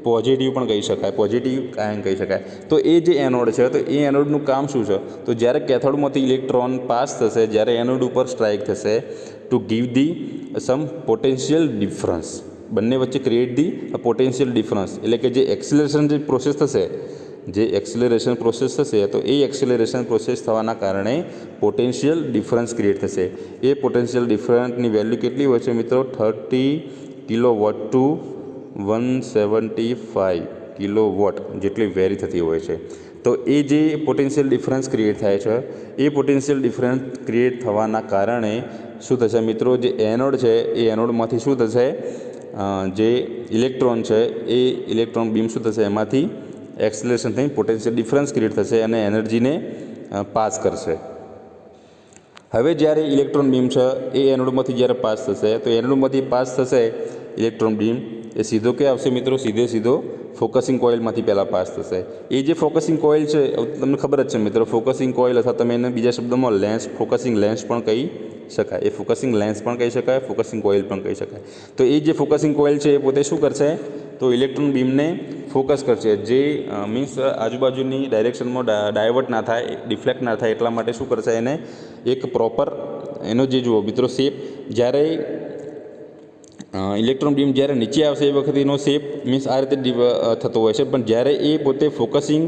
પોઝિટિવ પણ કહી શકાય, પોઝિટિવ આયન કહી શકાય. તો એ જે એનોડ છે તો એ એનોડનું કામ શું છે, તો જ્યારે કેથોડમાંથી ઇલેક્ટ્રોન પાસ થશે, જ્યારે એનોડ ઉપર સ્ટ્રાઇક થશે, to give the some potential difference, બંને વચ્ચે ક્રિએટ ધી પોટેન્શિયલ ડિફરન્સ, એટલે કે જે એક્સિલરેશન જે પ્રોસેસ થશે, જે એક્સિલરેશન પ્રોસેસ થશે તો એ એક્સિલરેશન પ્રોસેસ થવાના કારણે પોટેન્શિયલ ડિફરન્સ ક્રિએટ થશે. એ પોટેન્શિયલ ડિફરન્સની વેલ્યુ કેટલી હોય છે મિત્રો, 30 કિલોવોટ ટુ 175 કિલોવોટ જેટલી વેરી થતી હોય છે. તો એ જે પોટેન્શિયલ ડિફરન્સ ક્રિએટ થાય છે એ પોટેન્શિયલ ડિફરન્સ ક્રિએટ થવાના કારણે શું થશે મિત્રો, જે એનોડ છે એ એનોડમાંથી શું થશે, જે ઇલેક્ટ્રોન છે એ ઇલેક્ટ્રોન બીમ શું થશે, એમાંથી એક્સેલરેશન થઈને પોટેન્શિયલ ડિફરન્સ ક્રિએટ થશે અને એનર્જીને પાસ કરશે. હવે જ્યારે ઇલેક્ટ્રોન બીમ છે એ એનોડમાંથી જ્યારે પાસ થશે તો એનોડમાંથી પાસ થશે ઇલેક્ટ્રોન બીમ એ સીધો ક્યાં આવશે મિત્રો? સીધો ફોકસિંગ કોઇલમાંથી પહેલાં પાસ થશે. એ જે ફોકસિંગ કોઇલ છે તમને ખબર જ છે મિત્રો, ફોકસિંગ કોઇલ અથવા તમે એને બીજા શબ્દોમાં લેન્સ, ફોકસિંગ લેન્સ પણ કહી શકાય. એ ફોકસિંગ લેન્સ પણ કહી શકાય, ફોકસિંગ કોઇલ પણ કહી શકાય. તો એ જે ફોકસિંગ કોઇલ છે એ પોતે શું કરશે? તો ઇલેક્ટ્રોન બીમને ફોકસ કરશે, જે મીન્સ આજુબાજુની ડાયરેક્શનમાં ડાયવર્ટ ના થાય, ડિફ્લેક્ટ ના થાય એટલા માટે શું કરશે? એને એક પ્રોપર એનો જે જુઓ મિત્રો શેપ, જ્યારે ઇલેક્ટ્રોન બીમ જ્યારે નીચે આવશે એ વખતે એનો શેપ મીન્સ આ રીતે થતો હોય છે, પણ જ્યારે એ પોતે ફોકસિંગ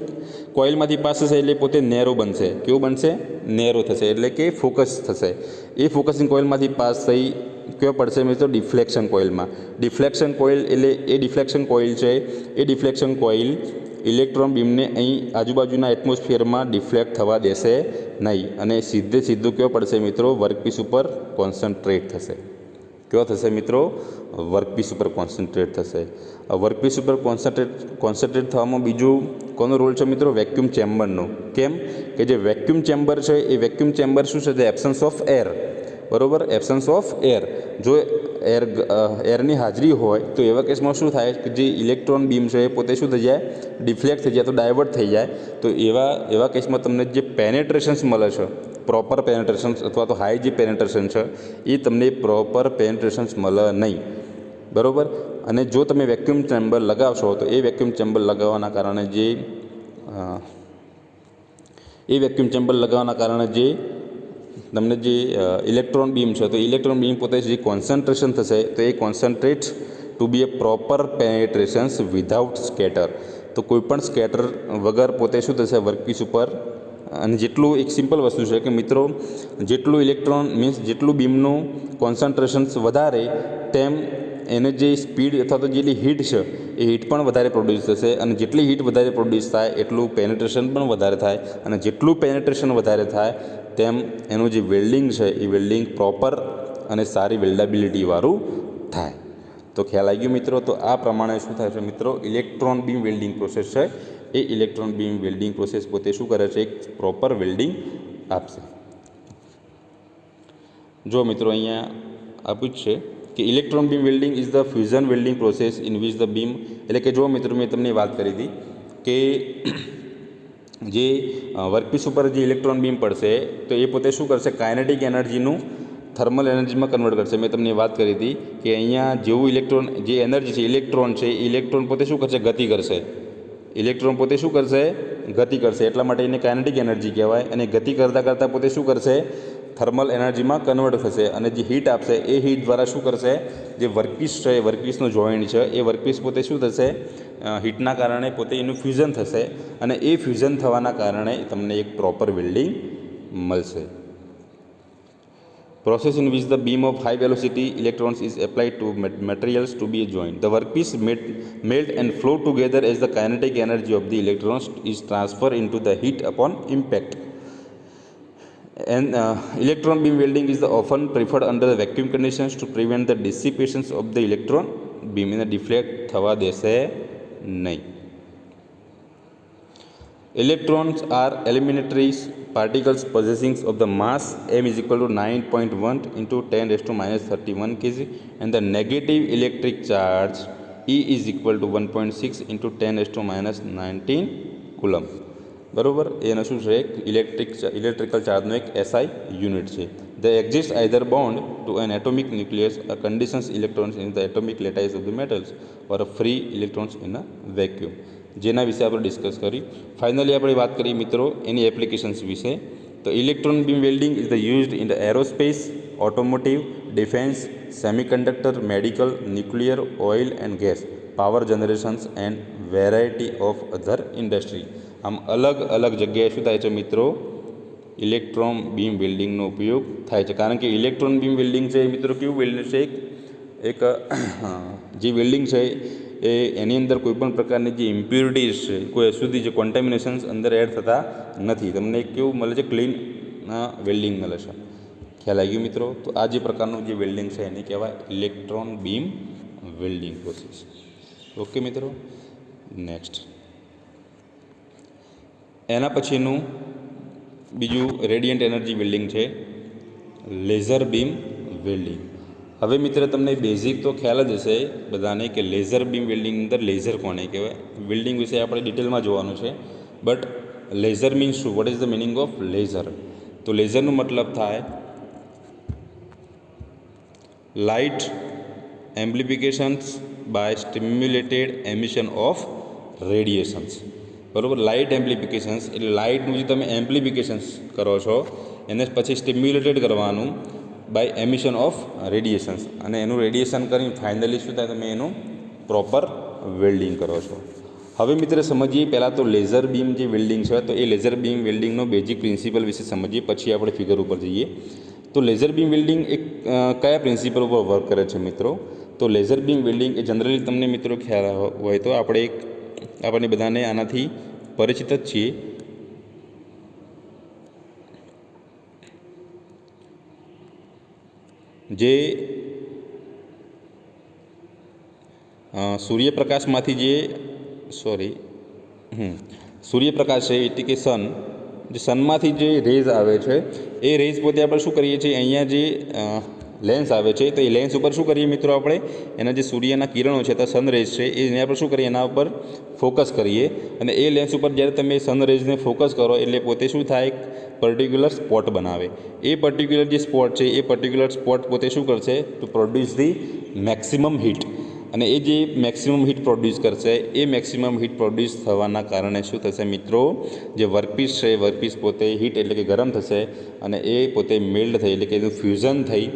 કોઇલમાંથી પાસ થશે એટલે પોતે નેરો બનશે. કેવું બનશે? નેરો થશે, એટલે કે ફોકસ થશે. એ ફોકસિંગ કોઇલમાંથી પાસ થઈ કયો પડશે મિત્રો? ડિફ્લેક્શન કોઇલમાં. ડિફ્લેક્શન કોઇલ એટલે એ ડિફ્લેક્શન કોઇલ છે, એ ડિફ્લેક્શન કોઇલ ઇલેક્ટ્રોન બીમને અહીં આજુબાજુના એટમોસ્ફિયરમાં ડિફ્લેક્ટ થવા દેશે નહીં અને સીધું કયો પડશે મિત્રો? વર્કપીસ ઉપર કોન્સન્ટ્રેટ થશે. કયો થશે મિત્રો? વર્કપીસ ઉપર કોન્સન્ટ્રેટ થશે. વર્કપીસ ઉપર કોન્સન્ટ્રેટ થવામાં બીજું કોનો રોલ છે મિત્રો? વેક્યુમ ચેમ્બરનો. કેમ કે જે વેક્યુમ ચેમ્બર છે એ વેક્યુમ ચેમ્બર શું છે? The absence of air. બરાબર, એબ્સન્સ ઓફ એર. જો એરની હાજરી હોય તો એવા કેસમાં શું થાય કે જે ઇલેક્ટ્રોન બીમ છે એ પોતે શું થઈ જાય? ડિફ્લેક્ટ થઈ જાય, તો ડાયવર્ટ થઈ જાય. તો એવા કેસમાં તમને જે પેનેટ્રેશન્સ મળે છે, પ્રોપર પેનેટ્રેશન્સ અથવા તો હાઈ જે પેનેટ્રેશન છે એ તમને પ્રોપર પેનેટ્રેશન્સ મળે નહીં. બરાબર. અને જો તમે વેક્યુમ ચેમ્બર લગાવશો તો એ વેક્યુમ ચેમ્બર લગાવવાના કારણે જે તમને જે ઇલેક્ટ્રોન બીમ છે તો ઇલેક્ટ્રોન બીમ પોતે જે કોન્સન્ટ્રેશન થશે તો એ કોન્સન્ટ્રેટ ટુ બી એ પ્રોપર પેનેટ્રેશન્સ વિધાઉટ સ્કેટર. તો કોઈપણ સ્કેટર વગર પોતે શું થશે? વર્કપીસ ઉપર. અને જેટલું એક સિમ્પલ વસ્તુ છે કે મિત્રો, જેટલું ઇલેક્ટ્રોન મીન્સ જેટલું બીમનું કોન્સન્ટ્રેશન્સ વધારે તેમ એને જે સ્પીડ અથવા તો જેટલી હીટ છે એ હીટ પણ વધારે પ્રોડ્યુસ થશે, અને જેટલી હીટ વધારે પ્રોડ્યુસ થાય એટલું પેનેટ્રેશન પણ વધારે થાય, અને જેટલું પેનેટ્રેશન વધારે થાય તેમ એનું જે વેલ્ડિંગ છે એ વેલ્ડિંગ પ્રોપર અને સારી વેલ્ડાબિલિટીવાળું થાય. તો ખ્યાલ આવી ગયો મિત્રો? તો આ પ્રમાણે શું થાય છે મિત્રો? ઇલેક્ટ્રોન બીમ વેલ્ડિંગ પ્રોસેસ છે એ ઇલેક્ટ્રોન બીમ વેલ્ડિંગ પ્રોસેસ પોતે શું કરે છે? એક પ્રોપર વેલ્ડિંગ આપશે. જો મિત્રો અહીંયા આપ્યું જ છે કે electron beam welding is the fusion welding process in which the beam, એટલે કે જો મિત્રો મેં તમને વાત કરી હતી કે જે વર્કપીસ ઉપર જે ઇલેક્ટ્રોન બીમ પડશે તો એ પોતે શું કરશે? કાઇનેટિક એનર્જીનું થર્મલ એનર્જીમાં કન્વર્ટ કરશે. મેં તમને વાત કરી હતી કે અહીંયા જેવું ઇલેક્ટ્રોન જે એનર્જી છે ઇલેક્ટ્રોન છે, ઇલેક્ટ્રોન પોતે શું કરશે? ગતિ કરશે. ઇલેક્ટ્રોન પોતે શું કરશે? ગતિ કરશે. એટલા માટે એને કાઇનેટિક એનર્જી કહેવાય. અને ગતિ કરતાં પોતે શું કરશે? થર્મલ એનર્જીમાં કન્વર્ટ થશે અને જે હીટ આપશે એ હીટ દ્વારા શું કરશે? જે વર્કપીસ છે, વર્કપીસનો જોઈન્ટ છે એ વર્કપીસ પોતે શું થશે? હીટના કારણે પોતે એનું ફ્યુઝન થશે અને એ ફ્યુઝન થવાના કારણે તમને એક પ્રોપર વેલ્ડિંગ મળશે. Process in which the beam of high velocity electrons is applied to materials to be joined. The workpiece melt and flow together as the kinetic energy of the electrons is transferred into the heat upon impact. And electron beam welding is often preferred under the vacuum conditions to prevent the dissipations of the electron beam. એને deflect થવા દેશે નહીં. Electrons are elementary particles possessing of the mass m is equal to 9.1 into 10 raised to minus 31 kg and the negative electric charge E is equal to 1.6 into 10 raised to minus 19 coulomb. બરાબર. એનો શું છે? Electrical ચાર્જનો એક SI unit છે. They exist either bound to an atomic nucleus or conditions electrons in the atomic lattice of the metals or free electrons in a vacuum. જેના વિશે આપણે discuss કરી. ફાઇનલી આપણે વાત કરીએ મિત્રો એની એપ્લિકેશન્સ વિશે. તો electron beam welding is the used in the aerospace, automotive, defence, semiconductor, medical, nuclear, oil and gas, power generations and variety of other industry. આમ અલગ અલગ જગ્યાએ શું થાય છે મિત્રો? ઇલેક્ટ્રોન બીમ વેલ્ડિંગનો ઉપયોગ થાય છે. કારણ કે ઇલેક્ટ્રોન બીમ વેલ્ડિંગ છે મિત્રો કેવું વેલ્ડિંગ છે? એક જે વેલ્ડિંગ છે એ એની અંદર કોઈપણ પ્રકારની જે ઇમ્પ્યુરિટીઝ છે, કોઈ અશુદ્ધિ જે કોન્ટેમિનેશન્સ અંદર એડ થતા નથી. તમને કેવું મળે છે? ક્લીન વેલ્ડિંગ મળે છે. ખ્યાલ આવી ગયો મિત્રો? તો આ જે પ્રકારનું જે વેલ્ડિંગ છે એને કહેવાય electron beam welding process. Okay મિત્રો, નેક્સ્ટ એના પછીનું બીજું રેડિયન્ટ એનર્જી વેલ્ડિંગ છે લેઝર બીમ વેલ્ડિંગ. હવે મિત્ર તમને બેઝિક તો ખ્યાલ જ હશે બધાને કે લેઝર બીમ વેલ્ડિંગ અંદર લેઝર કોને કહેવાય. વેલ્ડિંગ વિશે આપણે ડિટેલમાં જોવાનું છે. બટ લેઝર મીન્સ શું? What is the meaning of laser? તો લેઝરનું મતલબ થાય light amplifications by stimulated emission of radiations. બરાબર, લાઇટ એમ્પ્લિફિકેશન્સ એટલે લાઇટનું જે તમે એમ્પ્લિફિકેશન્સ કરો છો એને પછી સ્ટિમ્યુલેટેડ કરવાનું બાય એમિશન ઓફ રેડિયેશન્સ, અને એનું રેડિયેશન કરીને ફાઇનલી શું થાય, તમે એનું પ્રોપર વેલ્ડિંગ કરો છો. હવે મિત્ર સમજીએ પહેલાં તો લેઝર બીમ જે વેલ્ડિંગ છે, તો એ લેઝર બીમ વેલ્ડિંગનો બેઝિક પ્રિન્સિપલ વિશે સમજીએ, પછી આપણે ફિગર ઉપર જઈએ. તો લેઝર બીમ વેલ્ડિંગ એક કયા પ્રિન્સિપલ ઉપર વર્ક કરે છે મિત્રો? તો લેઝર બીમ વેલ્ડિંગ એ જનરલી તમને મિત્રો ખ્યાલ હોય તો આપણને બધાને આનાથી પરિચિત જ છીએ. જે સૂર્યપ્રકાશમાંથી સૂર્યપ્રકાશ છે એટલે કે જે સનમાંથી જે રેઝ આવે છે એ રેઝ પોતે આપણે શું કરીએ છીએ, અહીંયા જે લેન્સ આવે છે તો એ લેન્સ ઉપર શું કરીએ મિત્રો, આપણે એના જે સૂર્યના કિરણો છે તો સન રેઝ છે એને આપણે શું કરીએ, એના ઉપર ફોકસ કરીએ, અને એ લેન્સ ઉપર જ્યારે તમે સન રેઝને ફોકસ કરો એટલે પોતે શું થાય, એક પર્ટિક્યુલર સ્પોટ બનાવે. એ પર્ટિક્યુલર જે સ્પોટ છે એ પર્ટિક્યુલર સ્પોટ પોતે શું કરશે, to produce the maximum heat. અને એ જે મેક્સિમમ હીટ પ્રોડ્યુસ કરશે એ મેક્સિમમ હીટ પ્રોડ્યુસ થવાના કારણે શું થશે મિત્રો, જે વર્કપીસ છે એ વર્કપીસ પોતે હીટ એટલે કે ગરમ થશે, અને એ પોતે મેલ્ટ થઈ એટલે કે એનું ફ્યુઝન થઈ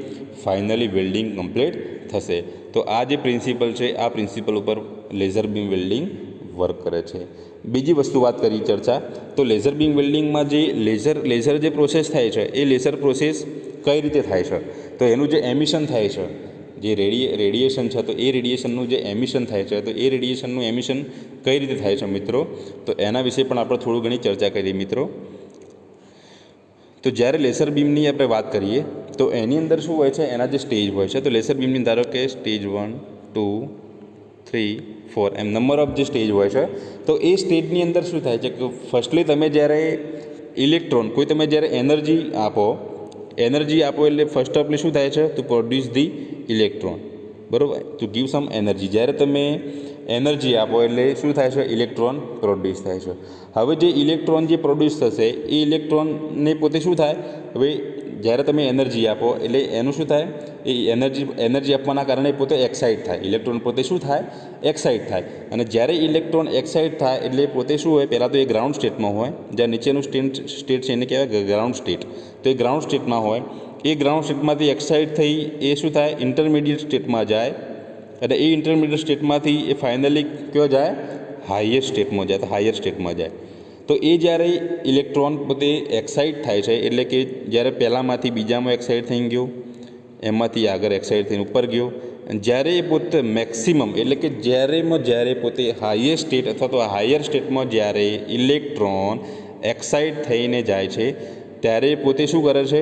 ફાઇનલી વેલ્ડિંગ કમ્પ્લીટ થશે. તો આ જે પ્રિન્સિપલ છે આ પ્રિન્સિપલ ઉપર લેઝર બીમ વેલ્ડિંગ વર્ક કરે છે. બીજી વસ્તુ વાત કરી ચર્ચા, તો લેઝર બીમ વેલ્ડિંગમાં જે લેઝર જે પ્રોસેસ થાય છે એ લેઝર પ્રોસેસ કઈ રીતે થાય છે, તો એનું જે એમિશન થાય છે, જે રેડિયેશન છે, તો એ રેડિયેશનનું જે એમિશન થાય છે તો એ રેડિયેશનનું એમિશન કઈ રીતે થાય છે મિત્રો, તો એના વિશે પણ આપણે થોડું ઘણી ચર્ચા કરીએ મિત્રો. તો જ્યારે લેસર બીમની આપણે વાત કરીએ તો એની અંદર શું હોય છે, એના જે સ્ટેજ હોય છે, તો લેસર બીમની ધારો કે સ્ટેજ 1, 2, 3, 4 એમ નંબર ઓફ જે સ્ટેજ હોય છે, તો એ સ્ટેજની અંદર શું થાય છે કે ફર્સ્ટલી તમે જ્યારે ઇલેક્ટ્રોન કોઈ તમે જ્યારે એનર્જી આપો એટલે ફર્સ્ટ ઓફલી શું થાય છે, ટુ પ્રોડ્યુસ ધી ઇલેક્ટ્રોન, બરાબર, ટુ ગીવ સમ એનર્જી. જ્યારે તમે એનર્જી આપો એટલે શું થાય છે, ઇલેક્ટ્રોન પ્રોડ્યુસ થાય છે. હવે જે ઇલેક્ટ્રોન જે પ્રોડ્યુસ થશે એ ઇલેક્ટ્રોનને પોતે શું થાય, હવે જ્યારે તમે એનર્જી આપો એટલે એનું શું થાય, એ એનર્જી આપવાના કારણે પોતે એક્સાઇટ થાય, ઇલેક્ટ્રોન પોતે શું થાય, એક્સાઇટ થાય. અને જ્યારે ઇલેક્ટ્રોન એક્સાઇટ થાય એટલે પોતે શું હોય, પહેલાં તો એ ગ્રાઉન્ડ સ્ટેટમાં હોય, જ્યાં નીચેનું સ્ટેટ છે એને કહેવાય ગ્રાઉન્ડ સ્ટેટ. તો એ ગ્રાઉન્ડ સ્ટેટમાં હોય, એ ગ્રાઉન્ડ સ્ટેટમાંથી એક્સાઇટ થઈ એ શું થાય, ઇન્ટરમીડિયેટ સ્ટેટમાં જાય, અને એ ઇન્ટરમીડિયેટ સ્ટેટમાંથી એ ફાઇનલી કયો જાય, હાઈએસ્ટ સ્ટેટમાં જાય, તો હાયર સ્ટેટમાં જાય. તો એ જ્યારે ઇલેક્ટ્રોન પોતે એક્સાઇટ થાય છે એટલે કે જ્યારે પહેલાંમાંથી બીજામાં એક્સાઇટ થઈ ગયો, એમાંથી આગળ એક્સાઇટ થઈને ઉપર ગયો, જ્યારે એ પોતે મેક્સિમમ એટલે કે જ્યારે પોતે હાઈએસ્ટ સ્ટેટ અથવા તો હાયર સ્ટેટમાં જ્યારે ઇલેક્ટ્રોન એક્સાઇટ થઈને જાય છે ત્યારે પોતે શું કરે છે,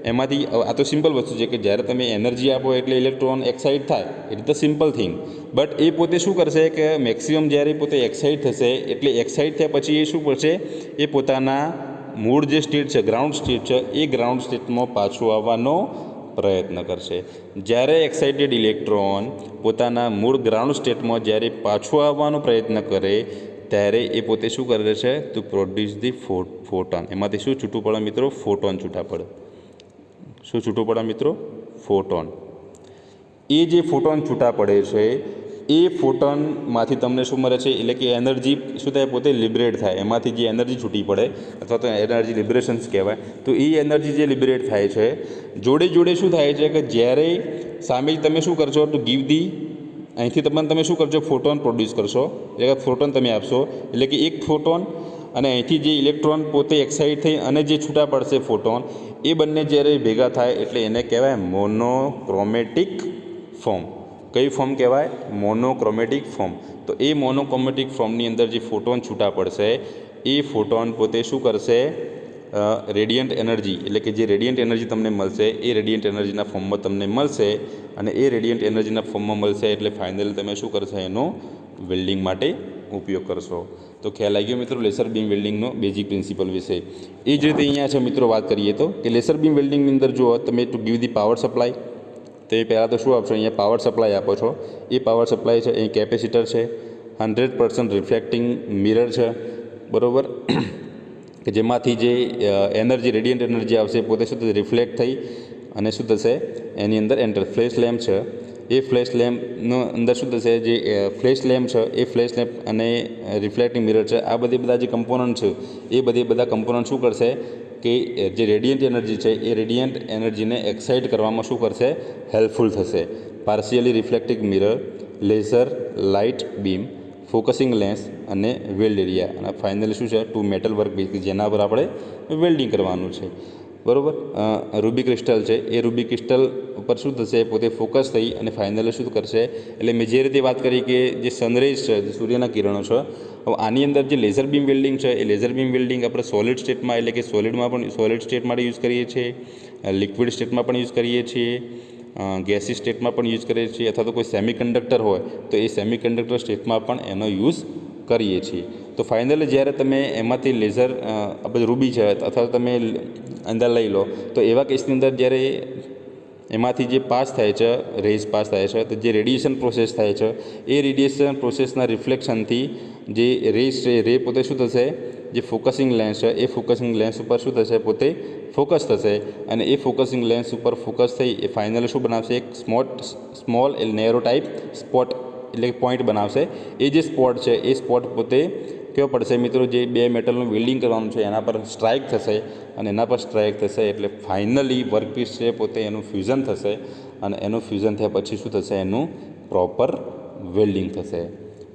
એમાંથી આ તો સિમ્પલ વસ્તુ છે કે જ્યારે તમે એનર્જી આપો એટલે ઇલેક્ટ્રોન એક્સાઇટ થાય, it the simple thing. But એ પોતે શું કરશે કે મેક્સિમમ જ્યારે પોતે એક્સાઇટ થશે એટલે એક્સાઇટ થયા પછી એ શું કરશે, એ પોતાના મૂળ જે સ્ટેટ છે, ગ્રાઉન્ડ સ્ટેટ છે, એ ગ્રાઉન્ડ સ્ટેટમાં પાછું આવવાનો પ્રયત્ન કરશે. જ્યારે એક્સાઇટેડ ઇલેક્ટ્રોન પોતાના મૂળ ગ્રાઉન્ડ સ્ટેટમાં જ્યારે પાછું આવવાનો પ્રયત્ન કરે ત્યારે એ પોતે શું કરે છે, ટુ પ્રોડ્યુસ ધી ફોટોન. એમાંથી શું છૂટું પડે મિત્રો, ફોટોન છૂટા પડે. શું છૂટું પડે મિત્રો, ફોટોન. એ જે ફોટોન છૂટા પડે છે એ ફોટોનમાંથી તમને શું મળે છે, એટલે કે એનર્જી શું થાય, પોતે લિબરેટ થાય, એમાંથી જે એનર્જી છૂટી પડે અથવા તો એનર્જી લિબરેશન્સ કહેવાય. તો એ એનર્જી જે લિબરેટ થાય છે જોડે શું થાય છે કે જ્યારે સામે તમે શું કરશો, ટુ ગીવ ધી, અહીંથી તમે શું કરશો, ફોટોન પ્રોડ્યુસ કરશો, એટલે ફોટોન તમે આપશો, એટલે કે એક ફોટોન અને અહીંથી જે ઇલેક્ટ્રોન પોતે એક્સાઇટ થઈ અને જે છૂટા પડશે ફોટોન, એ બંને જ્યારે ભેગા થાય એટલે એને કહેવાય મોનોક્રોમેટિક ફોર્મ. કઈ ફોર્મ કહેવાય, મોનોક્રોમેટિક ફોર્મ. તો એ મોનોક્રોમેટિક ફોર્મની અંદર જે ફોટોન છૂટા પડશે એ ફોટોન પોતે શું કરશે, રેડિયન્ટ એનર્જી એટલે કે જે રેડિયન્ટ એનર્જી તમને મળશે એ રેડિયન્ટ એનર્જીના ફોર્મમાં તમને મળશે, અને એ રેડિયન્ટ એનર્જીના ફોર્મમાં મળશે એટલે ફાઇનલી તમે શું કરશો, એનું વેલ્ડિંગ માટે ઉપયોગ કરશો. તો ખ્યાલ આવી ગયો મિત્રો લેસર બીમ વેલ્ડિંગનો બેઝિક પ્રિન્સિપલ વિશે. એ જ રીતે અહીંયા છે મિત્રો વાત કરીએ તો કે લેસર બીમ વેલ્ડિંગની અંદર જુઓ તમે two give the power supply, તો એ પહેલાં તો શું આપશો, અહીંયા પાવર સપ્લાય આપો છો. એ પાવર સપ્લાય છે, અહીં કેપેસિટર છે, 100% રિફ્લેક્ટિંગ મિરર છે, બરાબર, કે જેમાંથી જે એનર્જી રેડિયન્ટ એનર્જી આવશે પોતે શું થશે રિફ્લેક્ટ થઈ અને શું થશે એની અંદર એન્ટર. ફ્લેશ લેમ્પ છે, એ ફ્લેશ લેમ્પનો અંદર શું થશે, જે ફ્લેશ લેમ્પ છે એ ફ્લેશ લેમ્પ અને રિફ્લેક્ટિંગ મિરર છે, આ બધા જે કમ્પોનન્ટ છે એ બધા કમ્પોનન્ટ શું કરશે કે જે રેડિયન્ટ એનર્જી છે એ રેડિયન્ટ એનર્જીને એક્સાઇટ કરવામાં શું કરશે, હેલ્પફુલ થશે. Partially reflecting mirror, laser light beam, focusing lens અને વેલ્ડ એરિયા, અને ફાઇનલી શું છે ટુ મેટલ વર્ક પીસ જેના પર આપણે વેલ્ડિંગ કરવાનું છે, બરાબર. રૂબી ક્રિસ્ટલ છે, એ રૂબી ક્રિસ્ટલ ઉપર શું થશે પોતે ફોકસ થઈ અને ફાઇનલી શું કરશે, એટલે મેં જે રીતે વાત કરી કે જે સનરેઝ છે, જે સૂર્યના કિરણો છે, હવે આની અંદર જે લેઝર બીમ વેલ્ડિંગ છે એ લેઝર બીમ વેલ્ડિંગ આપણે સોલિડ સ્ટેટમાં એટલે કે સોલિડ સ્ટેટ માટે યુઝ કરીએ છીએ, લિક્વિડ સ્ટેટમાં પણ યુઝ કરીએ છીએ, ગેસી સ્ટેટમાં પણ યુઝ કરીએ છીએ, અથવા તો કોઈ સેમિકન્ડક્ટર હોય તો એ સેમિકન્ડક્ટર સ્ટેટમાં પણ એનો યુઝ કરીએ છીએ. તો ફાઇનલી જ્યારે તમે એમાંથી લેઝર આપણે રૂબી છે અથવા તમે અંદર લઈ લો તો એવા કેસની અંદર જ્યારે એમાંથી જે પાસ થાય છે રેઝ પાસ થાય છે તો જે રેડિયેશન પ્રોસેસ થાય છે એ રેડિયેશન પ્રોસેસના રિફ્લેક્શનથી જે રેઝ છે રે પોતે શું થશે, જે ફોકસિંગ લેન્સ છે એ ફોકસિંગ લેન્સ ઉપર શું થશે પોતે ફોકસ થશે અને એ ફોકસિંગ લેન્સ ઉપર ફોકસ થઈ એ ફાઇનલી શું બનાવશે, એક સ્મોલ નેરો ટાઈપ સ્પોટ એટલે પોઈન્ટ બનાવશે. એ જે સ્પોટ છે એ સ્પોટ પોતે કેવો પડશે મિત્રો, જે બે મેટલનું વેલ્ડિંગ કરવાનું છે એના પર સ્ટ્રાઇક થશે અને એના પર સ્ટ્રાઇક થશે એટલે ફાઇનલી વર્કપીસ છે પોતે એનું ફ્યુઝન થશે અને એનું ફ્યુઝન થયા પછી શું થશે, એનું પ્રોપર વેલ્ડિંગ થશે.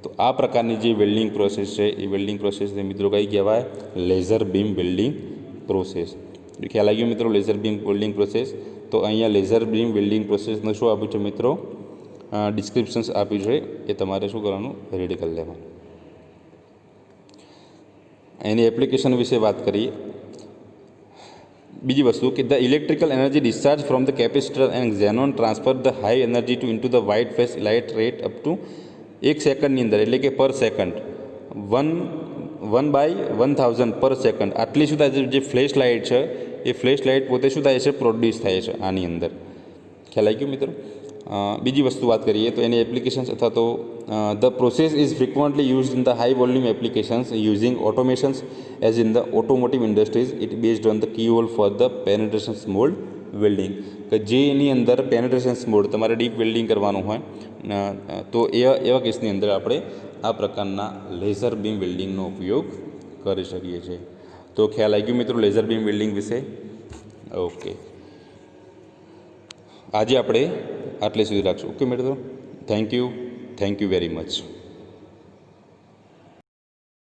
તો આ પ્રકારની જે વેલ્ડિંગ પ્રોસેસ છે એ વેલ્ડિંગ પ્રોસેસને મિત્રો કઈ કહેવાય, લેઝર બીમ વેલ્ડિંગ પ્રોસેસ. ખ્યાલ આવી ગયો મિત્રો લેઝર બીમ વેલ્ડિંગ પ્રોસેસ. તો અહીંયા લેઝર બીમ વેલ્ડિંગ પ્રોસેસનું શું આપ્યું છે મિત્રો, ડિસ્ક્રિપ્શન્સ આપ્યું છે, એ તમારે શું કરવાનું, રેડી કરી લેવાનું. એની એપ્લિકેશન વિશે વાત કરીએ. બીજી વસ્તુ કે the electrical energy discharge from the capacitor and xenon transfer the high energy to into the white face light rate up to 1 સેકન્ડની અંદર એટલે કે પર સેકન્ડ 1/1000 પર સેકન્ડ આટલી શું થાય છે, જે ફ્લેશ લાઇટ છે એ ફ્લેશ લાઇટ પોતે શું થાય છે, પ્રોડ્યુસ થાય છે આની અંદર. ખ્યાલ આવી ગયો મિત્રો. બીજી વસ્તુ વાત કરીએ તો એની એપ્લિકેશન્સ અથવા તો the process is frequently used in the high volume applications using automations as in the automotive industries. It based on the key hole for the penetration mould welding, કે જે એની અંદર પેનેટ્રેશન મોલ્ડ તમારે deep welding કરવાનું હોય તો એવા કેસની અંદર આપણે આ પ્રકારના લેઝર બીમ વેલ્ડિંગનો ઉપયોગ કરી શકીએ છીએ. તો ખ્યાલ આવી ગયો મિત્રો લેઝર બીમ વેલ્ડિંગ વિશે. ઓકે, આજે આપણે આટલે સુધી રાખશું. ઓકે મિત્રો, થેન્ક યુ વેરી મચ.